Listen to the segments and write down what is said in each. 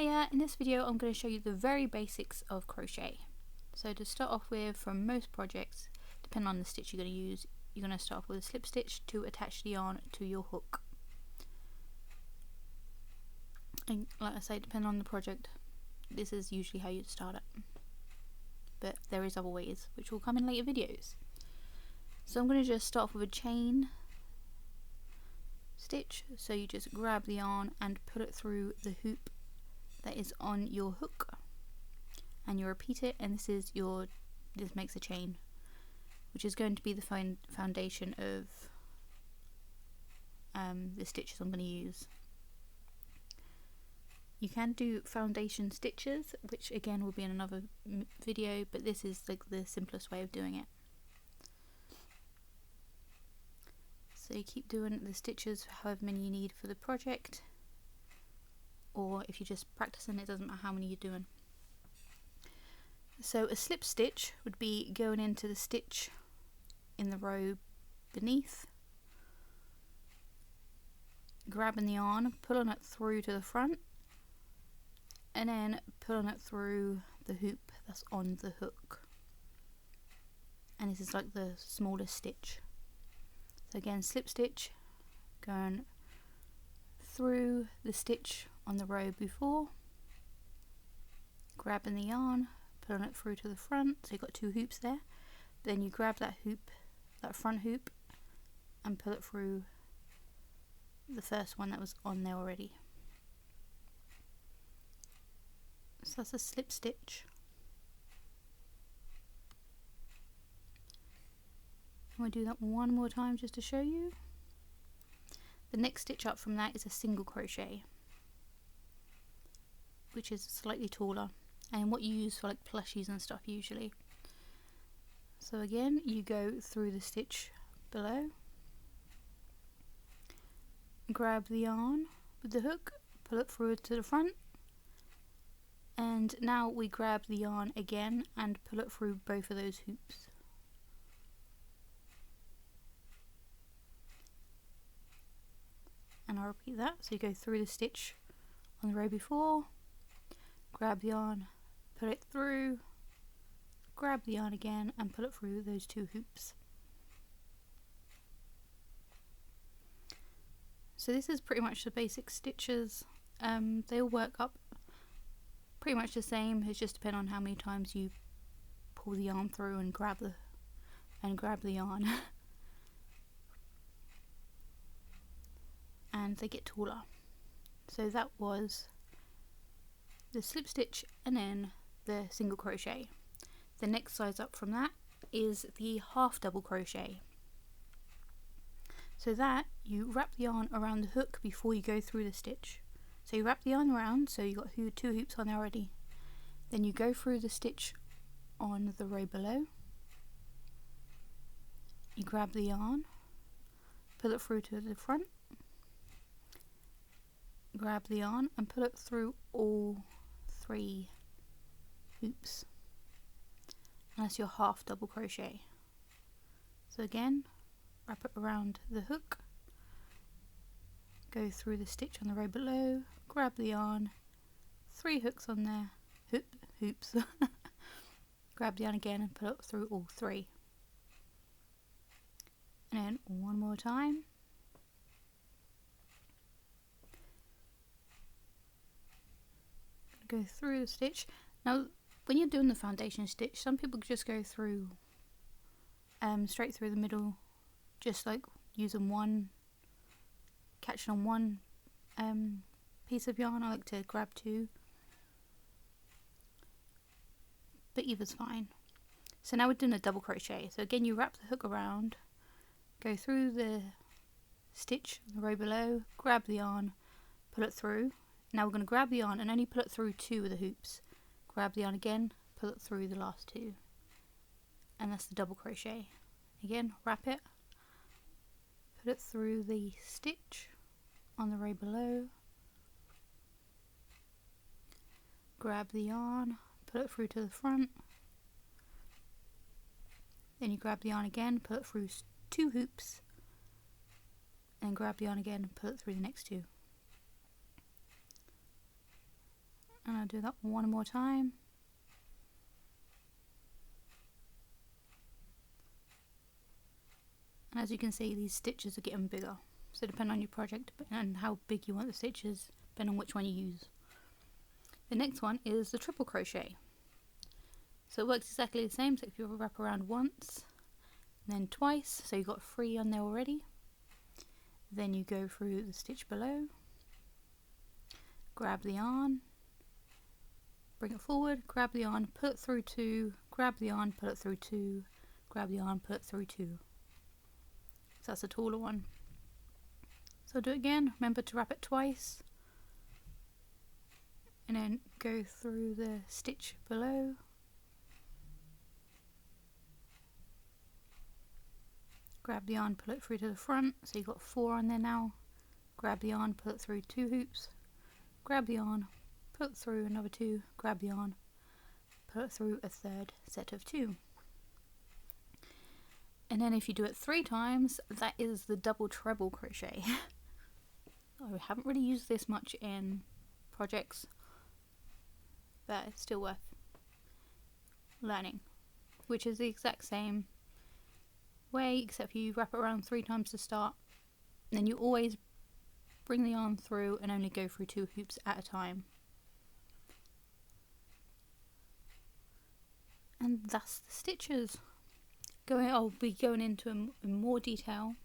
Hiya, in this video I'm going to show you the very basics of crochet. So to start off with, from most projects, depending on the stitch you're going to use, you're going to start off with a slip stitch to attach the yarn to your hook. And like I say, depending on the project, this is usually how you'd start it. But there is other ways, which will come in later videos. So I'm going to just start off with a chain stitch. So you just grab the yarn and put it through the hoop that is on your hook, and you repeat it, and this makes a chain, which is going to be the foundation of the stitches I'm going to use. You can do foundation stitches, which again will be in another video, but this is like the simplest way of doing it. So you keep doing the stitches however many you need for the project, or if you're just practicing, it doesn't matter how many you're doing. So a slip stitch would be going into the stitch in the row beneath, grabbing the yarn, pulling it through to the front, and then pulling it through the hoop that's on the hook. And this is like the smallest stitch. So again, slip stitch, going through the stitch on the row before, grabbing the yarn, pulling it through to the front, so you've got two hoops there. Then you grab that hoop, that front hoop, and pull it through the first one that was on there already. So that's a slip stitch. I'm going to do that one more time just to show you. The next stitch up from that is a single crochet, which is slightly taller, and what you use for like plushies and stuff usually. So again, you go through the stitch below, grab the yarn with the hook, pull it through to the front, and now we grab the yarn again and pull it through both of those hoops. And I'll repeat that. So you go through the stitch on the row before, grab the yarn, put it through, grab the yarn again and pull it through those two hoops. So this is pretty much the basic stitches. They all work up pretty much the same. It's just depending on how many times you pull the yarn through and grab the yarn. And they get taller. So that was the slip stitch and then the single crochet. The next size up from that is the half double crochet. So that you wrap the yarn around the hook before you go through the stitch. So you wrap the yarn around, so you've got two hoops on there already. Then you go through the stitch on the row below. You grab the yarn, pull it through to the front, grab the yarn and pull it through all three hoops, and that's your half double crochet. So again, wrap it around the hook, go through the stitch on the row below, grab the yarn, three hooks on there, hoops, grab the yarn again and pull it through all three, and then one more time. Go through the stitch. Now when you're doing the foundation stitch, some people just go through straight through the middle, just like using catching on one piece of yarn. I like to grab two, but either's fine. So now we're doing a double crochet. So again, you wrap the hook around, go through the stitch on the row below, grab the yarn, pull it through. Now we're going to grab the yarn and only pull it through two of the hoops. Grab the yarn again, pull it through the last two. And that's the double crochet. Again, wrap it, put it through the stitch on the row below. Grab the yarn, pull it through to the front. Then you grab the yarn again, pull it through two hoops. And grab the yarn again and pull it through the next two. And I'll do that one more time. And as you can see, these stitches are getting bigger. So depending on your project and how big you want the stitches, depending on which one you use. The next one is the triple crochet. So it works exactly the same, so if you wrap around once, then twice, so you've got 3 on there already. Then you go through the stitch below, grab the yarn, bring it forward, grab the yarn, pull it through 2, grab the yarn, pull it through 2, grab the yarn, pull it through 2. So that's a taller one. So do it again, remember to wrap it twice, and then go through the stitch below, grab the yarn, pull it through to the front, so you've got 4 on there now, grab the yarn, pull it through 2 hoops, grab the yarn, pull it through another 2, grab the yarn, pull it through a 3rd set of 2. And then if you do it 3 times, that is the double treble crochet. I haven't really used this much in projects, but it's still worth learning, which is the exact same way, except you wrap it around 3 times to start, and then you always bring the yarn through and only go through 2 hoops at a time. And that's the stitches. I'll be going into them in more detail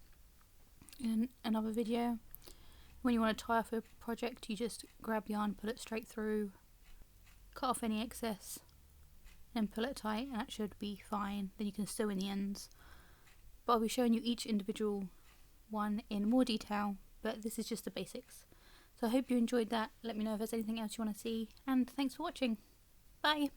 in another video. When you want to tie off a project, you just grab the yarn, pull it straight through, cut off any excess, then pull it tight, and that should be fine. Then you can sew in the ends. But I'll be showing you each individual one in more detail, but this is just the basics. So I hope you enjoyed that. Let me know if there's anything else you want to see, and thanks for watching. Bye!